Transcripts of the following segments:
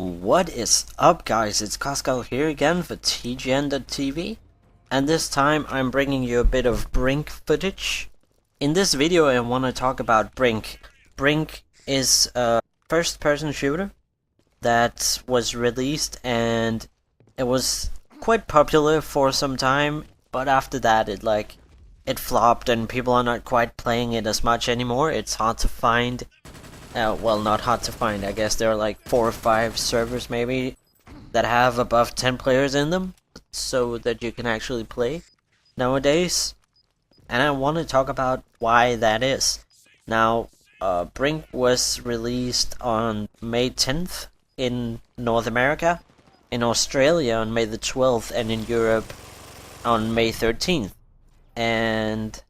What is up, guys? It's Costco here again for TGN.TV, and this time I'm bringing you a bit of Brink footage. In this video I want to talk about Brink. Brink is a first-person shooter that was released and it was quite popular for some time, but after that it flopped and people are not quite playing it as much anymore. It's hard to find. Well, not hard to find. I guess there are like 4 or 5 servers maybe that have above 10 players in them, so that you can actually play nowadays. And I want to talk about why that is. Now, Brink was released on May 10th in North America, in Australia on May the 12th, and in Europe on May 13th. And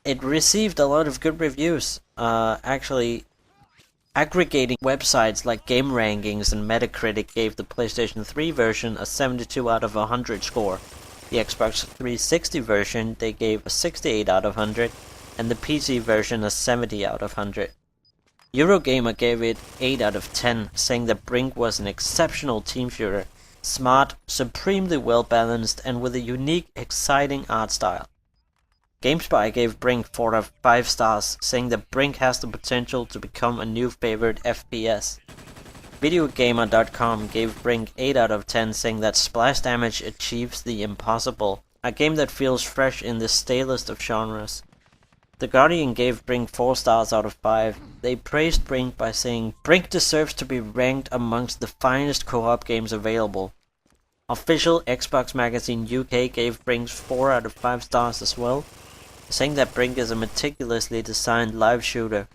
it received a lot of good reviews. Actually, aggregating websites like Game Rankings and Metacritic gave the PlayStation 3 version a 72 out of 100 score. The Xbox 360 version they gave a 68 out of 100, and the PC version a 70 out of 100. Eurogamer gave it 8 out of 10, saying that Brink was an exceptional team shooter, smart, supremely well balanced, and with a unique, exciting art style. GameSpy gave Brink 4 out of 5 stars, saying that Brink has the potential to become a new favorite FPS. Videogamer.com gave Brink 8 out of 10, saying that splash damage achieves the impossible, a game that feels fresh in the stalest of genres. The Guardian gave Brink 4 stars out of 5. They praised Brink by saying, "Brink deserves to be ranked amongst the finest co-op games available." Official Xbox Magazine UK gave Brink 4 out of 5 stars as well, saying that Brink is a meticulously designed live shooter.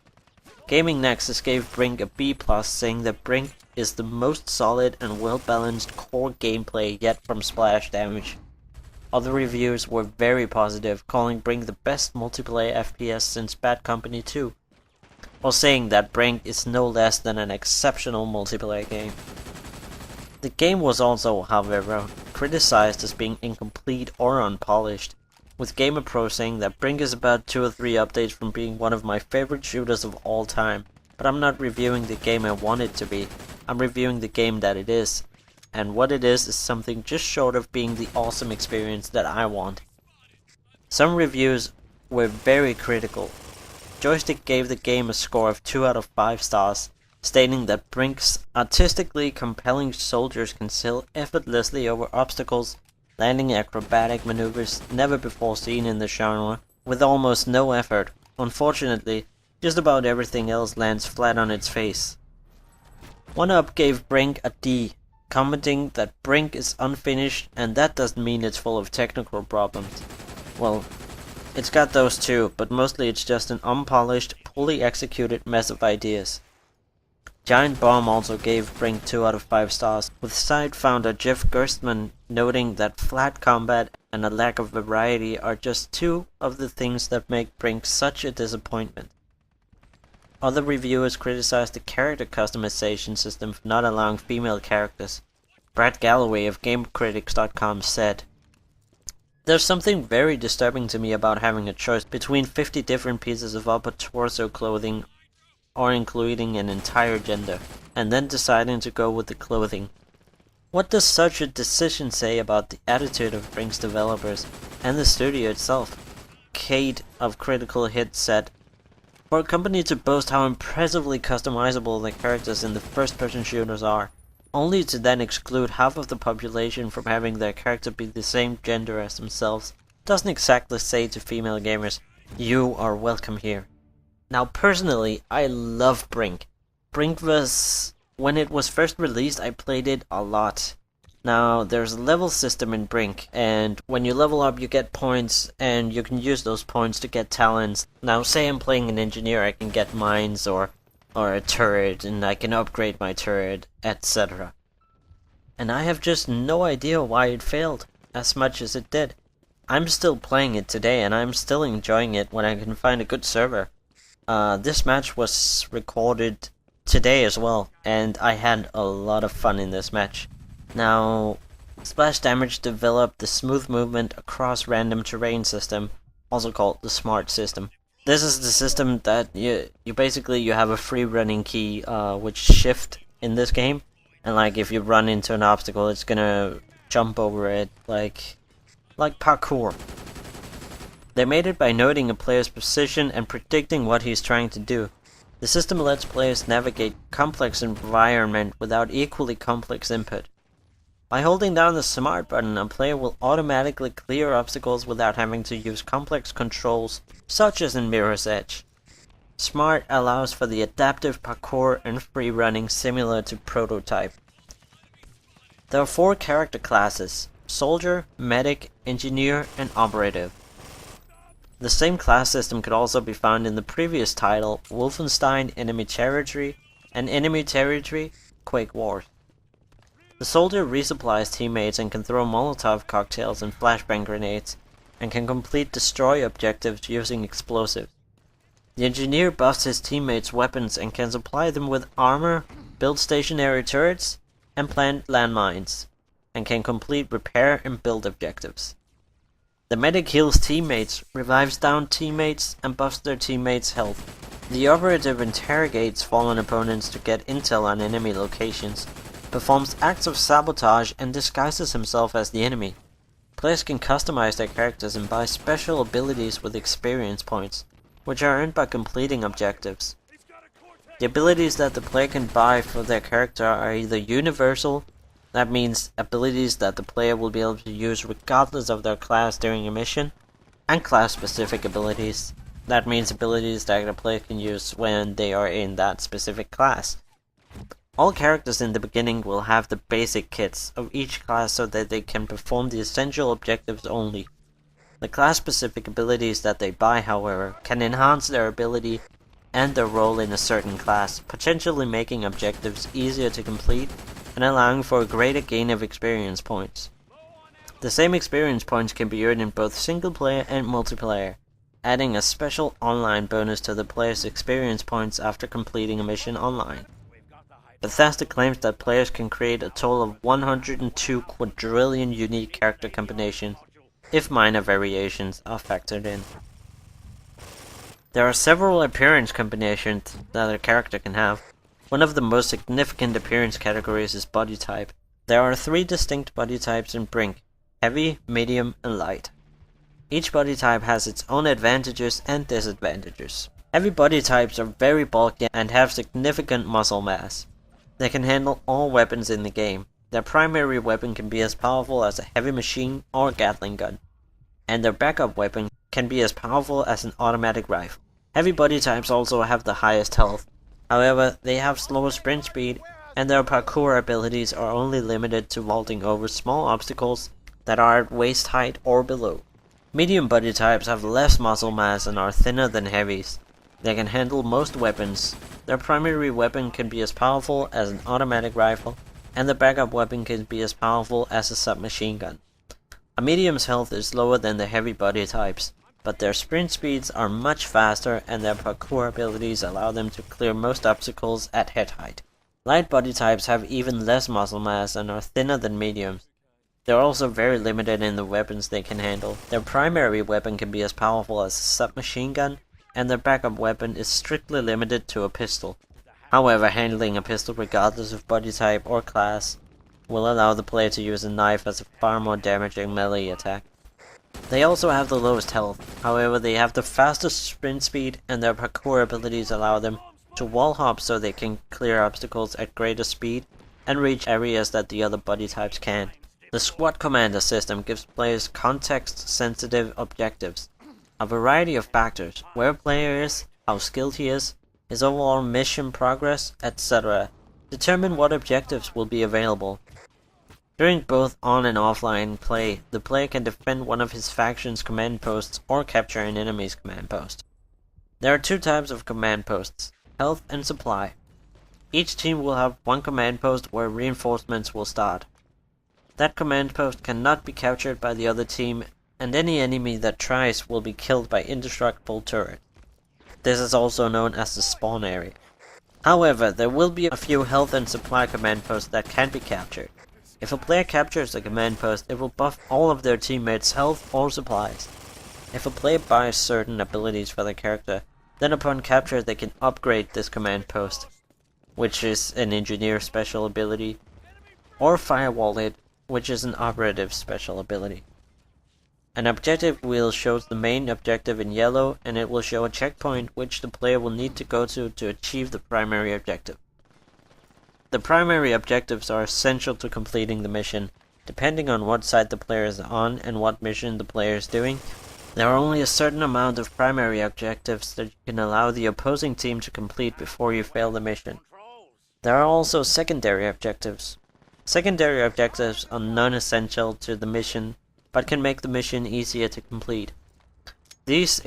Gaming Nexus gave Brink a B+, saying that Brink is the most solid and well-balanced core gameplay yet from splash damage. Other reviews were very positive, calling Brink the best multiplayer FPS since Bad Company 2, while saying that Brink is no less than an exceptional multiplayer game. The game was also, however, criticized as being incomplete or unpolished, with GamerPro saying that Brink is about 2 or 3 updates from being one of my favorite shooters of all time, but I'm not reviewing the game I want it to be, I'm reviewing the game that it is, and what it is something just short of being the awesome experience that I want. Some reviews were very critical. Joystick gave the game a score of 2 out of 5 stars, stating that Brink's artistically compelling soldiers can sail effortlessly over obstacles, landing acrobatic maneuvers never before seen in the genre, with almost no effort. Unfortunately, just about everything else lands flat on its face. 1UP gave Brink a D, commenting that Brink is unfinished and that doesn't mean it's full of technical problems. Well, it's got those too, but mostly it's just an unpolished, poorly executed mess of ideas. Giant Bomb also gave Brink 2 out of 5 stars, with site founder Jeff Gerstmann noting that flat combat and a lack of variety are just 2 of the things that make Brink such a disappointment. Other reviewers criticized the character customization system for not allowing female characters. Brad Galloway of GameCritics.com said, "There's something very disturbing to me about having a choice between 50 different pieces of upper torso clothing or including an entire gender, and then deciding to go with the clothing. What does such a decision say about the attitude of Brink's developers and the studio itself?" Kate of Critical Hit said, "For a company to boast how impressively customizable the characters in the first-person shooters are, only to then exclude half of the population from having their character be the same gender as themselves, doesn't exactly say to female gamers, 'You are welcome here.'" Now personally, I love Brink. Brink was... when it was first released, I played it a lot. Now, there's a level system in Brink, and when you level up you get points, and you can use those points to get talents. Now, say I'm playing an engineer, I can get mines or a turret, and I can upgrade my turret, etc. And I have just no idea why it failed as much as it did. I'm still playing it today, and I'm still enjoying it when I can find a good server. This match was recorded today as well, and I had a lot of fun in this match. Now, Splash Damage developed the smooth movement across random terrain system, also called the SMART system. This is the system that you basically have a free running key, which shift in this game, And like if you run into an obstacle, it's gonna jump over it like parkour. They made it by noting a player's position and predicting what he's trying to do. The system lets players navigate complex environment without equally complex input. By holding down the Smart button, a player will automatically clear obstacles without having to use complex controls, such as in Mirror's Edge. Smart allows for the adaptive parkour and free running similar to Prototype. There are 4 character classes: Soldier, Medic, Engineer, and Operative. The same class system could also be found in the previous title, Wolfenstein Enemy Territory, and Enemy Territory, Quake Wars. The Soldier resupplies teammates and can throw Molotov cocktails and flashbang grenades, and can complete destroy objectives using explosives. The Engineer buffs his teammates' weapons and can supply them with armor, build stationary turrets, and plant landmines, and can complete repair and build objectives. The Medic heals teammates, revives downed teammates, and buffs their teammates' health. The Operative interrogates fallen opponents to get intel on enemy locations, performs acts of sabotage, and disguises himself as the enemy. Players can customize their characters and buy special abilities with experience points, which are earned by completing objectives. The abilities that the player can buy for their character are either universal, that means abilities that the player will be able to use regardless of their class during a mission, and class-specific abilities, that means abilities that the player can use when they are in that specific class. All characters in the beginning will have the basic kits of each class so that they can perform the essential objectives only. The class-specific abilities that they buy, however, can enhance their ability and their role in a certain class, potentially making objectives easier to complete and allowing for a greater gain of experience points. The same experience points can be earned in both single player and multiplayer, adding a special online bonus to the player's experience points after completing a mission online. Bethesda claims that players can create a total of 102 quadrillion unique character combinations, if minor variations are factored in. There are several appearance combinations that a character can have. One of the most significant appearance categories is body type. There are 3 distinct body types in Brink: heavy, medium, and light. Each body type has its own advantages and disadvantages. Heavy body types are very bulky and have significant muscle mass. They can handle all weapons in the game. Their primary weapon can be as powerful as a heavy machine or Gatling gun, and their backup weapon can be as powerful as an automatic rifle. Heavy body types also have the highest health. However, they have slower sprint speed, and their parkour abilities are only limited to vaulting over small obstacles that are at waist height or below. Medium body types have less muscle mass and are thinner than heavies. They can handle most weapons. Their primary weapon can be as powerful as an automatic rifle, and the backup weapon can be as powerful as a submachine gun. A medium's health is lower than the heavy body types, but their sprint speeds are much faster and their parkour abilities allow them to clear most obstacles at head height. Light body types have even less muscle mass and are thinner than mediums. They are also very limited in the weapons they can handle. Their primary weapon can be as powerful as a submachine gun, and their backup weapon is strictly limited to a pistol. However, handling a pistol regardless of body type or class will allow the player to use a knife as a far more damaging melee attack. They also have the lowest health, however they have the fastest sprint speed and their parkour abilities allow them to wall hop so they can clear obstacles at greater speed and reach areas that the other body types can't. The Squad Commander system gives players context-sensitive objectives. A variety of factors, where a player is, how skilled he is, his overall mission progress, etc., determine what objectives will be available. During both on and offline play, the player can defend one of his faction's command posts or capture an enemy's command post. There are 2 types of command posts: health and supply. Each team will have one command post where reinforcements will start. That command post cannot be captured by the other team, and any enemy that tries will be killed by indestructible turrets. This is also known as the spawn area. However, there will be a few health and supply command posts that can be captured. If a player captures a command post, it will buff all of their teammates' health or supplies. If a player buys certain abilities for their character, then upon capture they can upgrade this command post, which is an engineer special ability, or firewall it, which is an operative special ability. An objective wheel shows the main objective in yellow, and it will show a checkpoint which the player will need to go to achieve the primary objective. The primary objectives are essential to completing the mission. Depending on what side the player is on and what mission the player is doing, there are only a certain amount of primary objectives that you can allow the opposing team to complete before you fail the mission. There are also secondary objectives. Secondary objectives are non-essential to the mission, but can make the mission easier to complete. These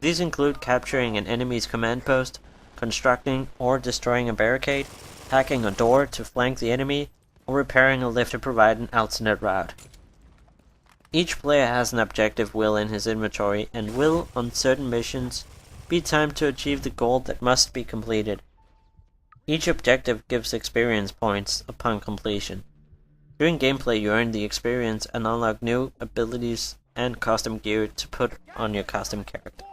include capturing an enemy's command post, constructing or destroying a barricade, hacking a door to flank the enemy, or repairing a lift to provide an alternate route. Each player has an objective wheel in his inventory and will, on certain missions, be timed to achieve the goal that must be completed. Each objective gives experience points upon completion. During gameplay you earn the experience and unlock new abilities and custom gear to put on your custom character.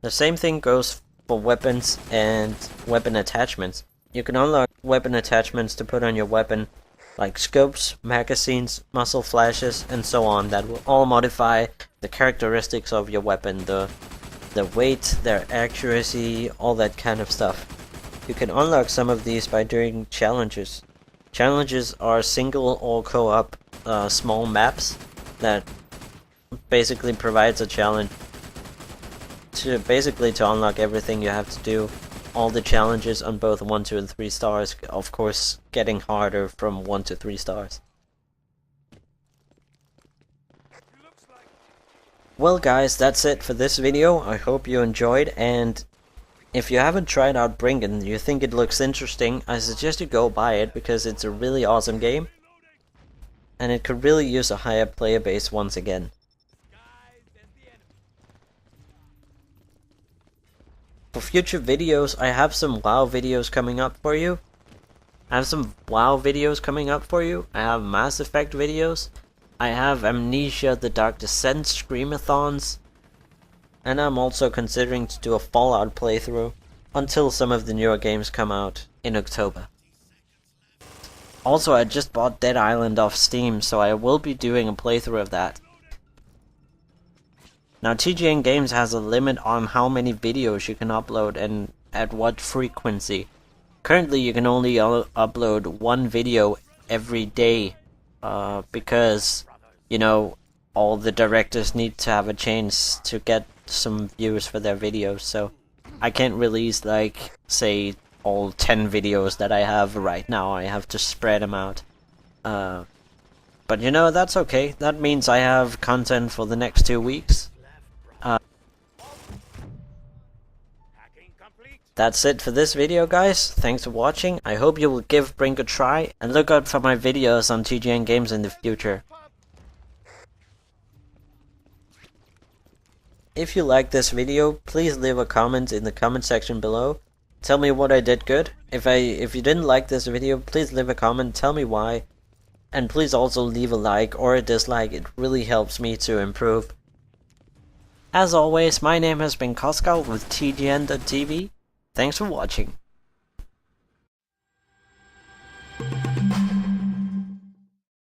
The same thing goes for weapons and weapon attachments. You can unlock weapon attachments to put on your weapon, like scopes, magazines, muzzle flashes, and so on, that will all modify the characteristics of your weapon, the weight, their accuracy, all that kind of stuff. You can unlock some of these by doing challenges. Challenges are single or co-op small maps that basically provides a challenge to unlock everything you have to do. All the challenges on both 1, 2, and 3 stars, of course getting harder from 1 to 3 stars. Well guys, that's it for this video. I hope you enjoyed, and if you haven't tried out Brink and you think it looks interesting, I suggest you go buy it because it's a really awesome game and it could really use a higher player base once again. For future videos, I have some WoW videos coming up for you. I have Mass Effect videos. I have Amnesia: The Dark Descent Screamathons. And I'm also considering to do a Fallout playthrough until some of the newer games come out in October. Also, I just bought Dead Island off Steam, so I will be doing a playthrough of that. Now, TGN Games has a limit on how many videos you can upload and at what frequency. Currently, you can only upload one video every day, because, you know, all the directors need to have a chance to get some views for their videos, so I can't release, like, say, all 10 videos that I have right now. I have to spread them out. But you know, that's okay. That means I have content for the next 2 weeks. That's it for this video, guys. Thanks for watching. I hope you will give Brink a try, and look out for my videos on TGN Games in the future. If you liked this video, please leave a comment in the comment section below. Tell me what I did good. If you didn't like this video, please leave a comment, tell me why. And please also leave a like or a dislike, it really helps me to improve. As always, my name has been Koskal with TGN.TV. Thanks for watching.